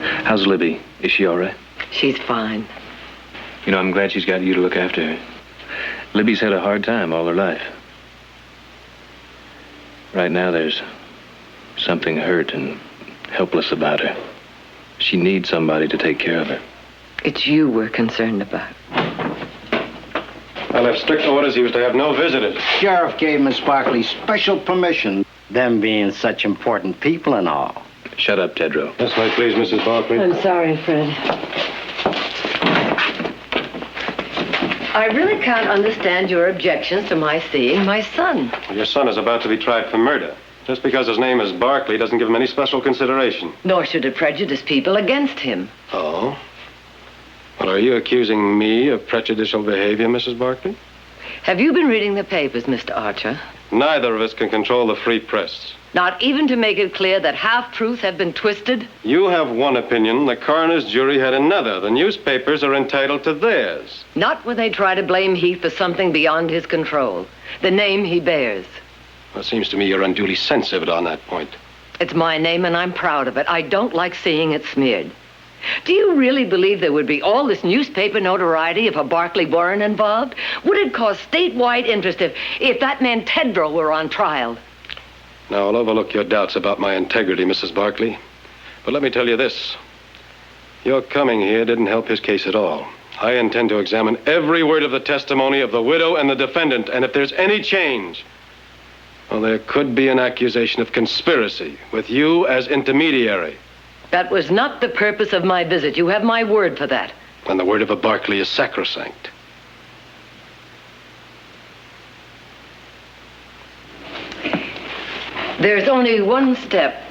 How's Libby? Is she all right? She's fine. You know, I'm glad she's got you to look after her. Libby's had a hard time all her life. Right now, there's something hurt and helpless about her. She needs somebody to take care of her. It's you we're concerned about. I left strict orders he was to have no visitors. Sheriff gave Miss Barkley special permission, them being such important people and all. Shut up, Tedrow. Yes, may it please, Mrs. Barkley. I'm sorry, Fred. I really can't understand your objections to my seeing my son. Your son is about to be tried for murder. Just because his name is Barkley doesn't give him any special consideration. Nor should it prejudice people against him. Oh? Well, are you accusing me of prejudicial behavior, Mrs. Barkley? Have you been reading the papers, Mr. Archer? Neither of us can control the free press. Not even to make it clear that half-truths have been twisted? You have one opinion, the coroner's jury had another. The newspapers are entitled to theirs. Not when they try to blame Heath for something beyond his control. The name he bears. Well, it seems to me you're unduly sensitive on that point. It's my name and I'm proud of it. I don't like seeing it smeared. Do you really believe there would be all this newspaper notoriety if a Barkley weren't involved? Would it cause statewide interest if that man Tedrow were on trial? Now, I'll overlook your doubts about my integrity, Mrs. Barkley. But let me tell you this. Your coming here didn't help his case at all. I intend to examine every word of the testimony of the widow and the defendant, and if there's any change, well, there could be an accusation of conspiracy with you as intermediary. That was not the purpose of my visit. You have my word for that. And the word of a Barkley is sacrosanct. There's only one step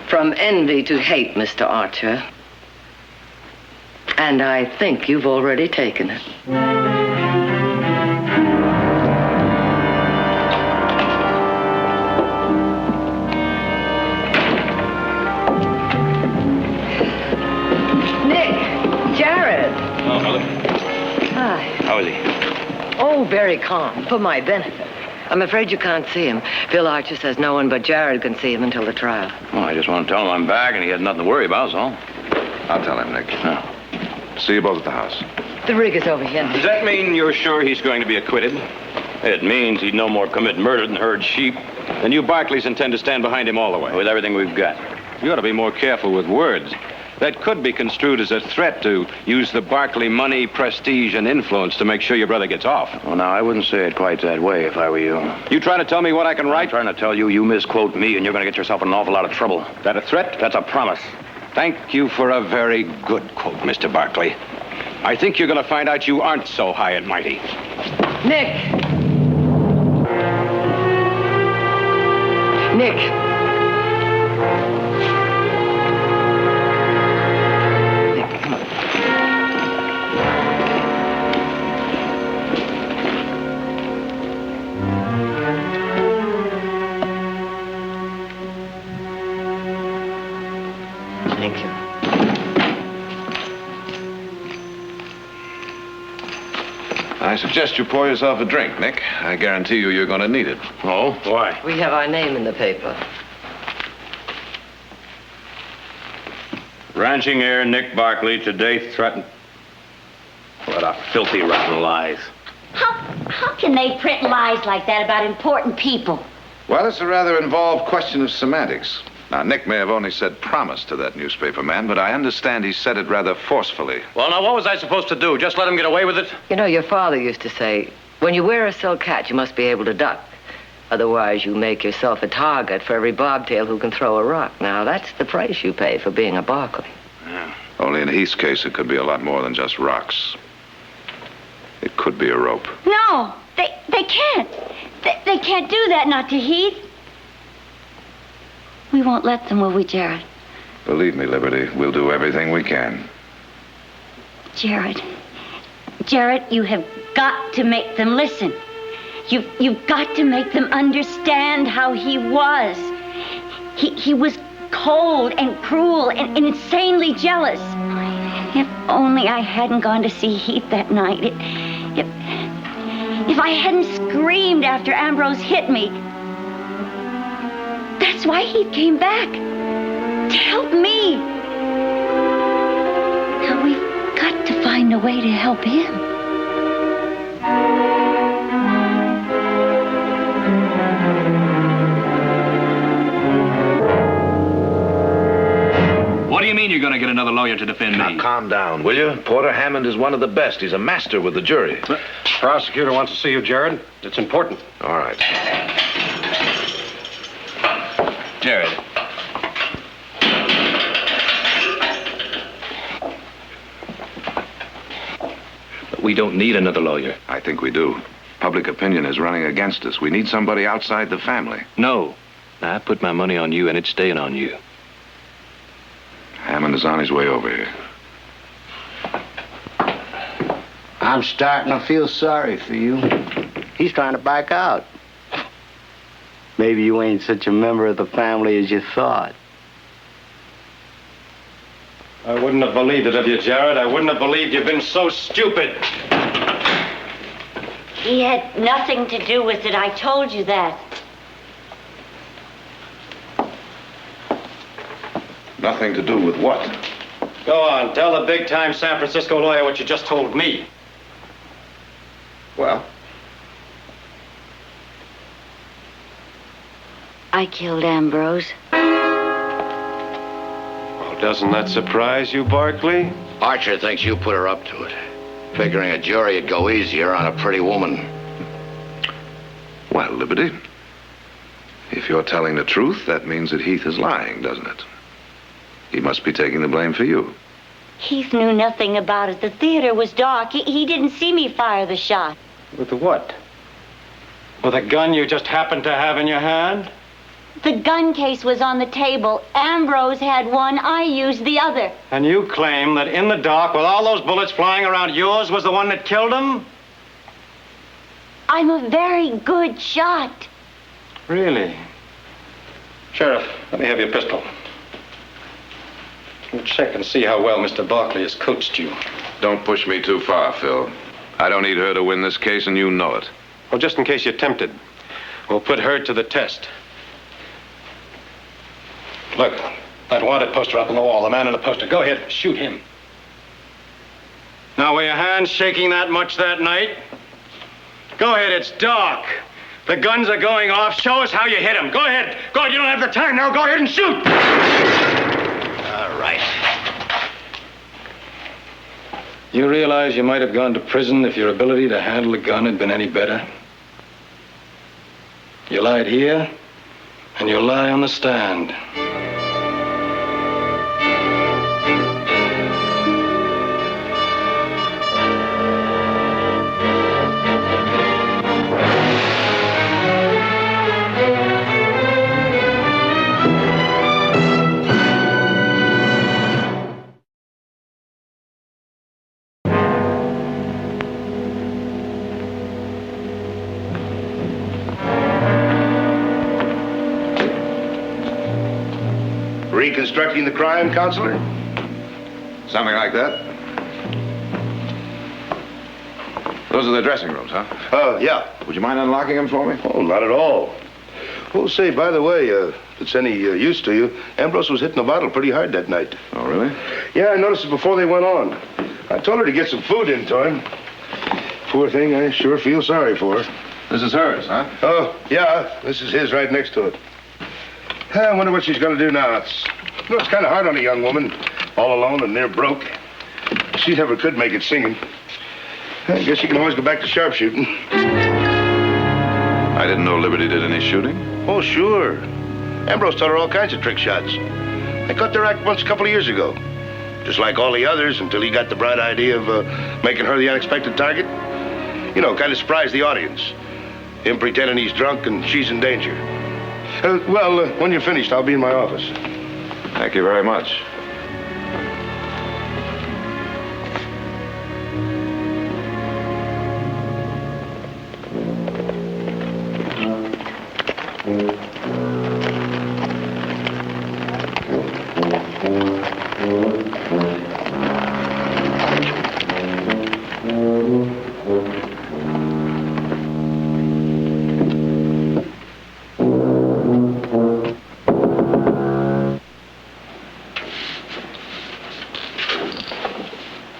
from envy to hate, Mr. Archer. And I think you've already taken it. How is he? Oh, very calm, for my benefit. I'm afraid you can't see him. Phil Archer says no one but Jared can see him until the trial. Well, I just want to tell him I'm back and he has nothing to worry about, so. I'll tell him, Nick. No. See you both at the house. The rig is over here. Does that mean you're sure he's going to be acquitted? It means he'd no more commit murder than herd sheep. Then you Barkleys intend to stand behind him all the way. With everything we've got. You ought to be more careful with words. That could be construed as a threat to use the Barkley money, prestige, and influence to make sure your brother gets off. Well, now, I wouldn't say it quite that way if I were you. You trying to tell me what I can write? I'm trying to tell you, you misquote me, and you're going to get yourself in an awful lot of trouble. That a threat? That's a promise. Thank you for a very good quote, Mr. Barkley. I think you're going to find out you aren't so high and mighty. Nick! Nick! Thank you. I suggest you pour yourself a drink, Nick. I guarantee you you're going to need it. Oh? Why? We have our name in the paper. Ranching heir Nick Barkley today threatened. What a filthy, rotten lies. How can they print lies like that about important people? Well, it's a rather involved question of semantics. Now, Nick may have only said promise to that newspaper man, but I understand he said it rather forcefully. Well, now, what was I supposed to do? Just let him get away with it? You know, your father used to say, when you wear a silk hat, you must be able to duck. Otherwise, you make yourself a target for every bobtail who can throw a rock. Now, that's the price you pay for being a Barkley. Yeah. Only in Heath's case, it could be a lot more than just rocks. It could be a rope. No, they can't. They can't do that, not to Heath. We won't let them, will we, Jared? Believe me, Liberty, we'll do everything we can. Jared, you have got to make them listen. You've got to make them understand how he was. He was cold and cruel and insanely jealous. If only I hadn't gone to see Heath that night. If I hadn't screamed after Ambrose hit me. That's why he came back. To help me. way to help him. What do you mean you're going to get another lawyer to defend me? Now, calm down, will you? Porter Hammond is one of the best. He's a master with the jury. The prosecutor wants to see you, Jared. It's important. All right. Jared. We don't need another lawyer. I think we do. Public opinion is running against us. We need somebody outside the family. No. I put my money on you, and it's staying on you. Hammond is on his way over here. I'm starting to feel sorry for you. He's trying to back out. Maybe you ain't such a member of the family as you thought. I wouldn't have believed it of you, Jared. I wouldn't have believed you've been so stupid. He had nothing to do with it. I told you that. Nothing to do with what? Go on, tell the big-time San Francisco lawyer what you just told me. Well, I killed Ambrose. Oh, doesn't that surprise you, Barkley? Archer thinks you put her up to it, figuring a jury would go easier on a pretty woman. well, Liberty. If you're telling the truth, that means that Heath is lying, doesn't it? He must be taking the blame for you. Heath knew nothing about it. The theater was dark. He didn't see me fire the shot. With the what? With a gun you just happened to have in your hand? The gun case was on the table. Ambrose had one. I used the other. And you claim that in the dark, with all those bullets flying around, yours was the one that killed him? I'm a very good shot. Really? Sheriff, let me have your pistol. We'll check and see how well Mr. Barkley has coached you. Don't push me too far, Phil. I don't need her to win this case, and you know it. Well, just in case you're tempted, we'll put her to the test. Look, that wanted poster up on the wall, the man in the poster. Go ahead, shoot him. Now, were your hands shaking that much that night? Go ahead, it's dark. The guns are going off. Show us how you hit him. Go ahead. Go ahead, you don't have the time now. Go ahead and shoot. All right. You realize you might have gone to prison if your ability to handle a gun had been any better? You lied here, and you'll lie on the stand. Reconstructing the crime, Counselor? Something like that. Those are the dressing rooms, huh? Yeah. Would you mind unlocking them for me? Oh, not at all. Oh, say, by the way, if it's any use to you, Ambrose was hitting the bottle pretty hard that night. Oh, really? Yeah, I noticed it before they went on. I told her to get some food into him. Poor thing, I sure feel sorry for her. This is hers, huh? Oh, yeah, this is his right next to it. I wonder what she's going to do now. It's kind of hard on a young woman, all alone and near broke. She never could make it singing. I guess she can always go back to sharpshooting. I didn't know Liberty did any shooting. Oh, sure. Ambrose taught her all kinds of trick shots. I cut their act once a couple of years ago. Just like all the others, until he got the bright idea of making her the unexpected target. You know, kind of surprise the audience. Him pretending he's drunk and she's in danger. When you're finished, I'll be in my office. Thank you very much.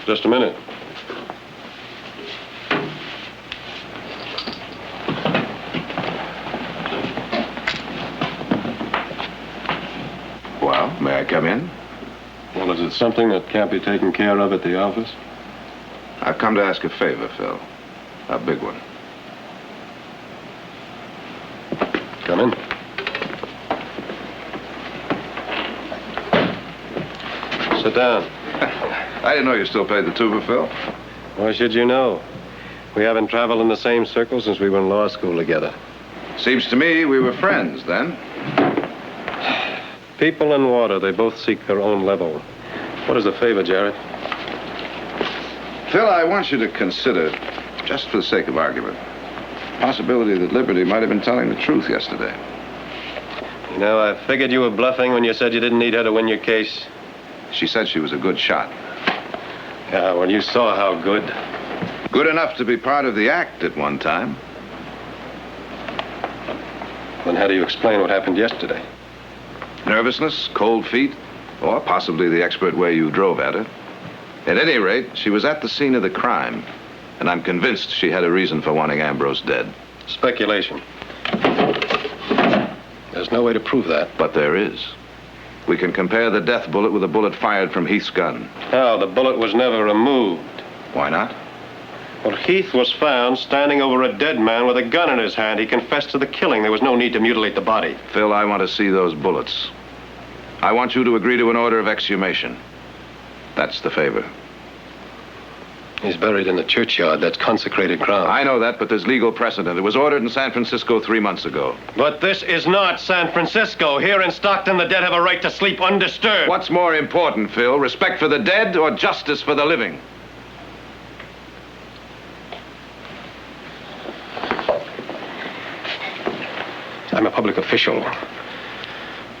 Just a minute. come in? Well, is it something that can't be taken care of at the office? I've come to ask a favor, Phil. A big one. Come in. Sit down. I didn't know you still paid the tuba, Phil. Why should you know? We haven't traveled in the same circle since we were in law school together. Seems to me we were friends then. People and water, they both seek their own level. What is the favor, Jarrett? Phil, I want you to consider, just for the sake of argument, the possibility that Liberty might have been telling the truth yesterday. You know, I figured you were bluffing when you said you didn't need her to win your case. She said she was a good shot. Yeah, well, you saw how good. Good enough to be part of the act at one time. Then how do you explain what happened yesterday? Nervousness, cold feet, or possibly the expert way you drove at her. At any rate, she was at the scene of the crime, and I'm convinced she had a reason for wanting Ambrose dead. Speculation. There's no way to prove that. But there is. We can compare the death bullet with a bullet fired from Heath's gun. How? The bullet was never removed. Why not? Well, Heath was found standing over a dead man with a gun in his hand. He confessed to the killing. There was no need to mutilate the body. Phil, I want to see those bullets. I want you to agree to an order of exhumation. That's the favor. He's buried in the churchyard. That's consecrated ground. I know that, but there's legal precedent. It was ordered in San Francisco 3 months ago. But this is not San Francisco. Here in Stockton, the dead have a right to sleep undisturbed. What's more important, Phil? Respect for the dead or justice for the living? I'm a public official.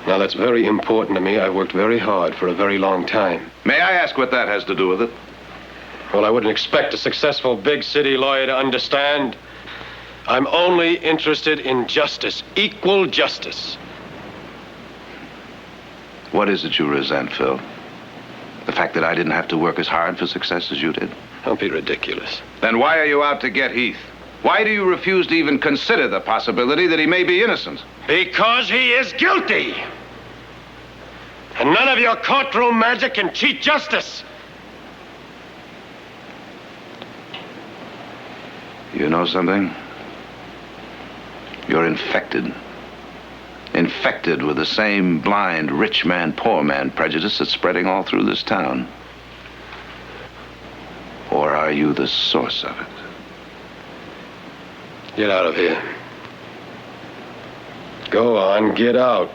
Now, that's very important to me. I worked very hard for a very long time. May I ask what that has to do with it? Well, I wouldn't expect a successful big city lawyer to understand. I'm only interested in justice, equal justice. What is it you resent, Phil? The fact that I didn't have to work as hard for success as you did? Don't be ridiculous. Then why are you out to get Heath? Why do you refuse to even consider the possibility that he may be innocent? Because he is guilty. And none of your courtroom magic can cheat justice. You know something? You're infected. Infected with the same blind rich man, poor man prejudice that's spreading all through this town. Or are you the source of it? Get out of here. Go on, get out.